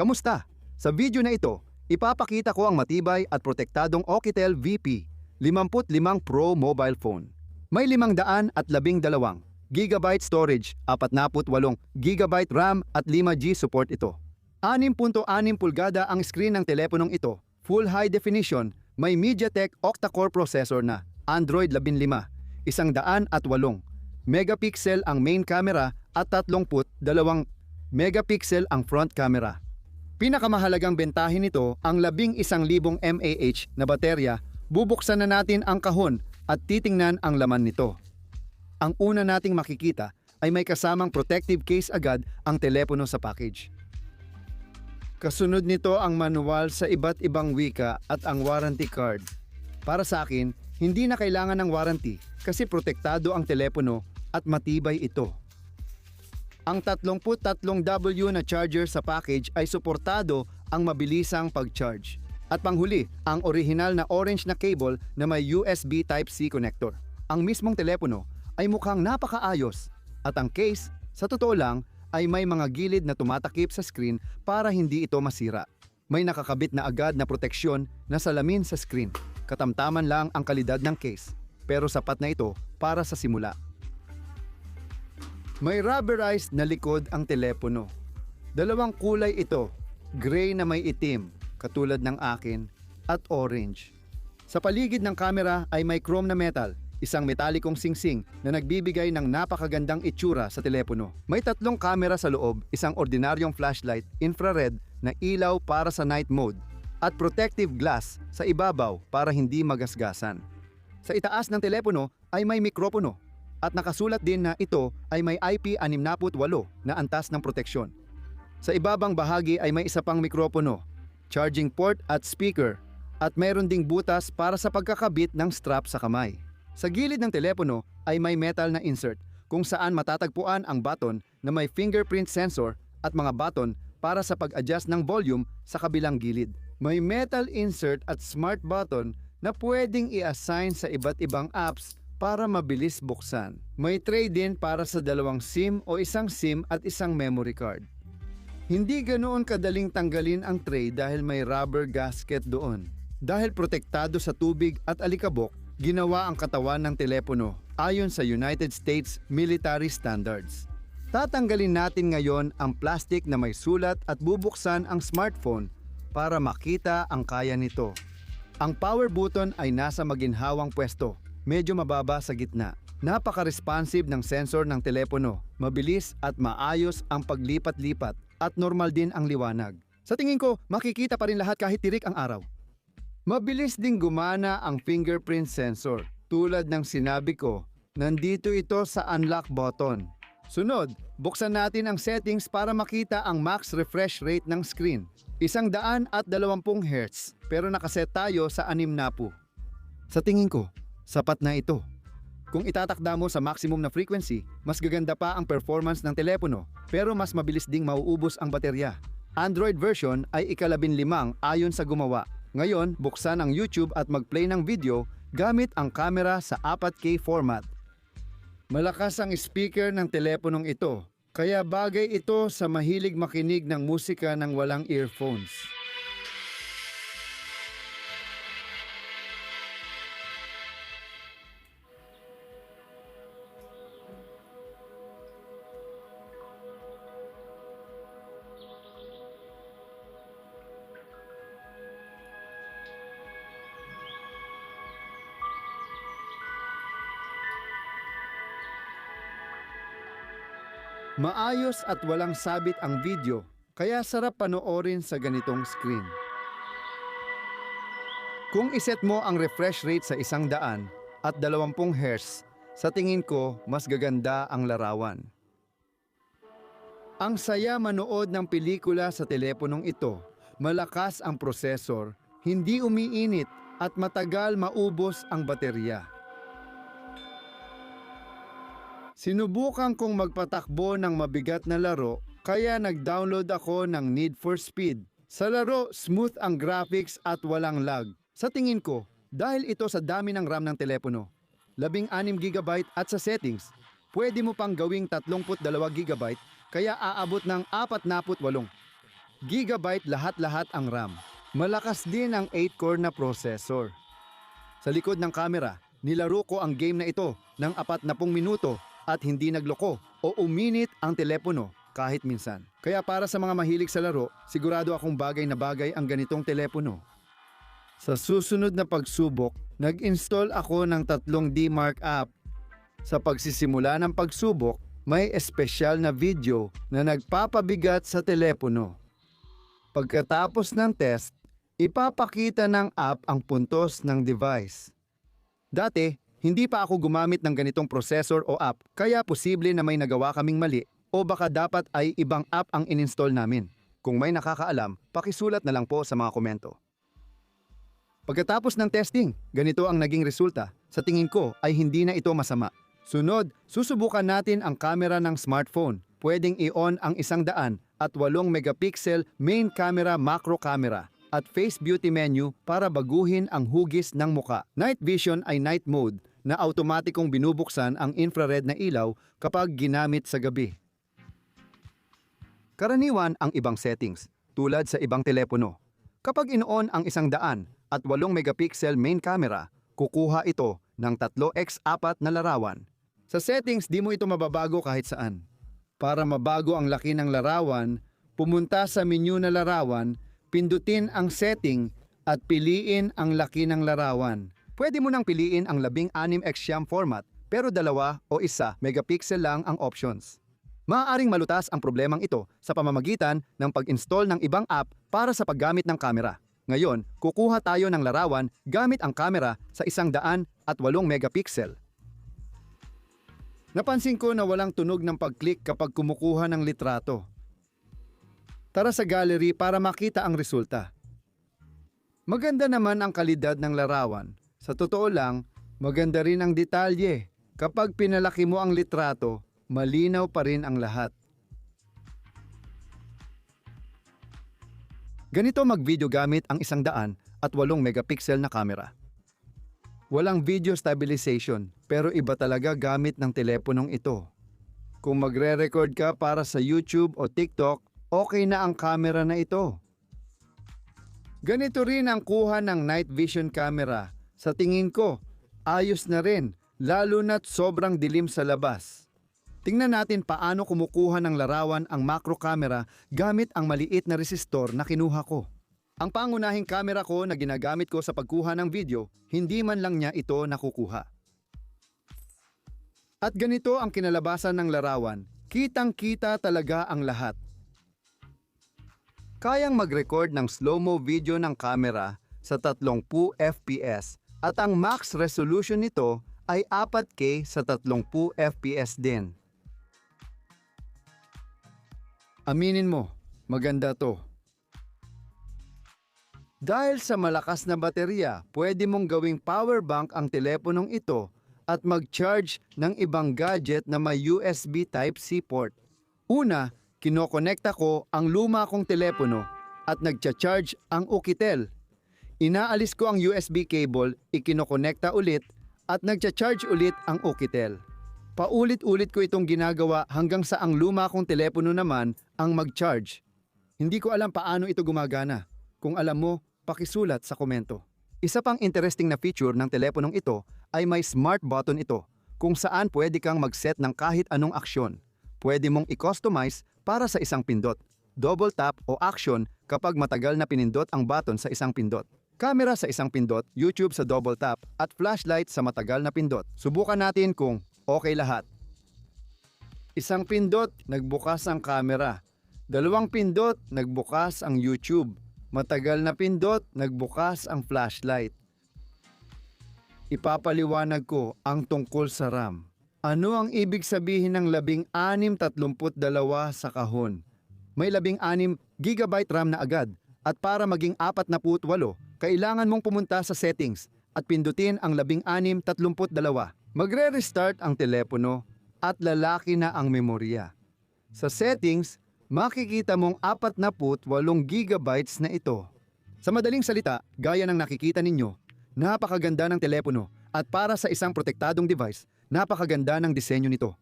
Kamusta? Sa video na ito, ipapakita ko ang matibay at protektadong Oukitel VP 55 Pro mobile phone. May 512 GB storage, 48 GB RAM at 5G support ito. 6.6 pulgada ang screen ng teleponong ito, full high definition, may MediaTek octa-core processor na, Android 15, 108 megapixel ang main camera at 32 megapixel ang front camera. Pinakamahalagang bentahin nito ang 11,000 mAh na baterya. Bubuksan na natin ang kahon at titingnan ang laman nito. Ang una nating makikita ay may kasamang protective case agad ang telepono sa package. Kasunod nito ang manual sa iba't ibang wika at ang warranty card. Para sa akin, hindi na kailangan ng warranty kasi protektado ang telepono at matibay ito. Ang 33W na charger sa package ay suportado ang mabilisang pag-charge. At panghuli, ang orihinal na orange na cable na may USB Type-C connector. Ang mismong telepono ay mukhang napakaayos at ang case, sa totoo lang, ay may mga gilid na tumatakip sa screen para hindi ito masira. May nakakabit na agad na proteksyon na salamin sa screen. Katamtaman lang ang kalidad ng case, pero sapat na ito para sa simula. May rubberized na likod ang telepono. Dalawang kulay ito, gray na may itim, katulad ng akin, at orange. Sa paligid ng camera ay may chrome na metal, isang metalikong singsing na nagbibigay ng napakagandang itsura sa telepono. May 3 camera sa loob, isang ordinaryong flashlight, infrared na ilaw para sa night mode, at protective glass sa ibabaw para hindi magasgasan. Sa itaas ng telepono ay may mikropono, at nakasulat din na ito ay may IP68 na antas ng proteksyon. Sa ibabang bahagi ay may isa pang mikropono, charging port at speaker, at mayroon ding butas para sa pagkakabit ng strap sa kamay. Sa gilid ng telepono ay may metal na insert kung saan matatagpuan ang button na may fingerprint sensor at mga button para sa pag-adjust ng volume sa kabilang gilid. May metal insert at smart button na pwedeng i-assign sa iba't ibang apps para mabilis buksan. May tray din para sa 2 SIM o isang SIM at isang memory card. Hindi ganoon kadaling tanggalin ang tray dahil may rubber gasket doon. Dahil protektado sa tubig at alikabok, ginawa ang katawan ng telepono ayon sa United States Military Standards. Tatanggalin natin ngayon ang plastic na may sulat at bubuksan ang smartphone para makita ang kaya nito. Ang power button ay nasa maginhawang pwesto, medyo mababa sa gitna. Napaka-responsive ng sensor ng telepono, mabilis at maayos ang paglipat-lipat at normal din ang liwanag. Sa tingin ko, makikita pa rin lahat kahit tirik ang araw. Mabilis ding gumana ang fingerprint sensor. Tulad ng sinabi ko, nandito ito sa unlock button. Sunod, buksan natin ang settings para makita ang max refresh rate ng screen. 120 Hz, pero nakaset tayo sa 60. Sa tingin ko, sapat na ito. Kung itatakda mo sa maximum na frequency, mas gaganda pa ang performance ng telepono, pero mas mabilis ding mauubos ang baterya. Android version ay ika-15 ayon sa gumawa. Ngayon, buksan ang YouTube at mag-play ng video gamit ang camera sa 4K format. Malakas ang speaker ng teleponong ito, kaya bagay ito sa mahilig makinig ng musika ng walang earphones. Maayos at walang sabit ang video, kaya sarap panoorin sa ganitong screen. Kung iset mo ang refresh rate sa 100 at 20 Hz, sa tingin ko mas gaganda ang larawan. Ang saya manood ng pelikula sa teleponong ito. Malakas ang prosesor, hindi umiinit at matagal maubos ang baterya. Sinubukan kong magpatakbo ng mabigat na laro, kaya nag-download ako ng Need for Speed. Sa laro, smooth ang graphics at walang lag. Sa tingin ko, dahil ito sa dami ng RAM ng telepono, 16 GB at sa settings, pwede mo pang gawing 32 GB, kaya aabot ng 48. Gigabyte lahat-lahat ang RAM. Malakas din ang 8-core na processor. Sa likod ng camera, nilaro ko ang game na ito ng 40 minuto at hindi nagloko o uminit ang telepono kahit minsan. Kaya para sa mga mahilig sa laro, sigurado akong bagay na bagay ang ganitong telepono. Sa susunod na pagsubok, nag-install ako ng 3D Mark app. Sa pagsisimula ng pagsubok, may espesyal na video na nagpapabigat sa telepono. Pagkatapos ng test, ipapakita ng app ang puntos ng device. Dati, hindi pa ako gumamit ng ganitong processor o app, kaya posible na may nagawa kaming mali o baka dapat ay ibang app ang ininstall namin. Kung may nakakaalam, pakisulat na lang po sa mga komento. Pagkatapos ng testing, ganito ang naging resulta. Sa tingin ko ay hindi na ito masama. Sunod, susubukan natin ang camera ng smartphone. Pwedeng i-on ang 100 at 8 megapixel main camera macro camera at face beauty menu para baguhin ang hugis ng muka. Night vision ay night mode na automatikong binubuksan ang infrared na ilaw kapag ginamit sa gabi. Karaniwan ang ibang settings, tulad sa ibang telepono. Kapag in-on ang 100 at 8 megapixel main camera, kukuha ito ng 3x4 na larawan. Sa settings, di mo ito mababago kahit saan. Para mabago ang laki ng larawan, pumunta sa menu na larawan, pindutin ang setting at piliin ang laki ng larawan. Pwede mo nang piliin ang 16x format pero 2 o 1 megapixel lang ang options. Maaaring malutas ang problemang ito sa pamamagitan ng pag-install ng ibang app para sa paggamit ng camera. Ngayon, kukuha tayo ng larawan gamit ang camera sa 100 at 8 megapixel. Napansin ko na walang tunog ng pag-click kapag kumukuha ng litrato. Tara sa gallery para makita ang resulta. Maganda naman ang kalidad ng larawan. Sa totoo lang, maganda rin ang detalye. Kapag pinalaki mo ang litrato, malinaw pa rin ang lahat. Ganito mag-video gamit ang 100 at 8 megapixel na camera. Walang video stabilization, pero iba talaga gamit ng teleponong ito. Kung magre-record ka para sa YouTube o TikTok, okay na ang camera na ito. Ganito rin ang kuha ng night vision camera. Sa tingin ko, ayos na rin, lalo na't sobrang dilim sa labas. Tingnan natin paano kumukuha ng larawan ang macro camera gamit ang maliit na resistor na kinuha ko. Ang pangunahing camera ko na ginagamit ko sa pagkuha ng video, hindi man lang niya ito nakukuha. At ganito ang kinalabasan ng larawan, kitang-kita talaga ang lahat. Kayang mag-record ng slow-mo video ng camera sa 30 fps at ang max resolution nito ay 4K sa 30 fps din. Aminin mo, maganda to. Dahil sa malakas na baterya, pwede mong gawing power bank ang teleponong ito at mag-charge ng ibang gadget na may USB Type-C port. Una, kinokonekta ko ang luma kong telepono at nagcha-charge ang Oukitel. Inaalis ko ang USB cable, ikinokonekta ulit at nagcha-charge ulit ang Oukitel. Paulit-ulit ko itong ginagawa hanggang sa ang luma kong telepono naman ang mag-charge. Hindi ko alam paano ito gumagana. Kung alam mo, pakisulat sa komento. Isa pang interesting na feature ng teleponong ito ay may smart button ito kung saan pwede kang mag-set ng kahit anong aksyon. Pwede mong i-customize para sa isang pindot, double tap o action kapag matagal na pinindot ang button sa isang pindot. Camera sa isang pindot, YouTube sa double tap at flashlight sa matagal na pindot. Subukan natin kung okay lahat. Isang pindot, nagbukas ang camera. 2 pindot, nagbukas ang YouTube. Matagal na pindot, nagbukas ang flashlight. Ipapaliwanag ko ang tungkol sa RAM. Ano ang ibig sabihin ng 1632 sa kahon? May 16 GB RAM na agad at para maging 48, kailangan mong pumunta sa settings at pindutin ang 1632. Magre-restart ang telepono at lalaki na ang memorya. Sa settings, makikita mong 48 GB na ito. Sa madaling salita, gaya ng nakikita ninyo, napakaganda ng telepono at para sa isang protektadong device, napakaganda ng disenyo nito.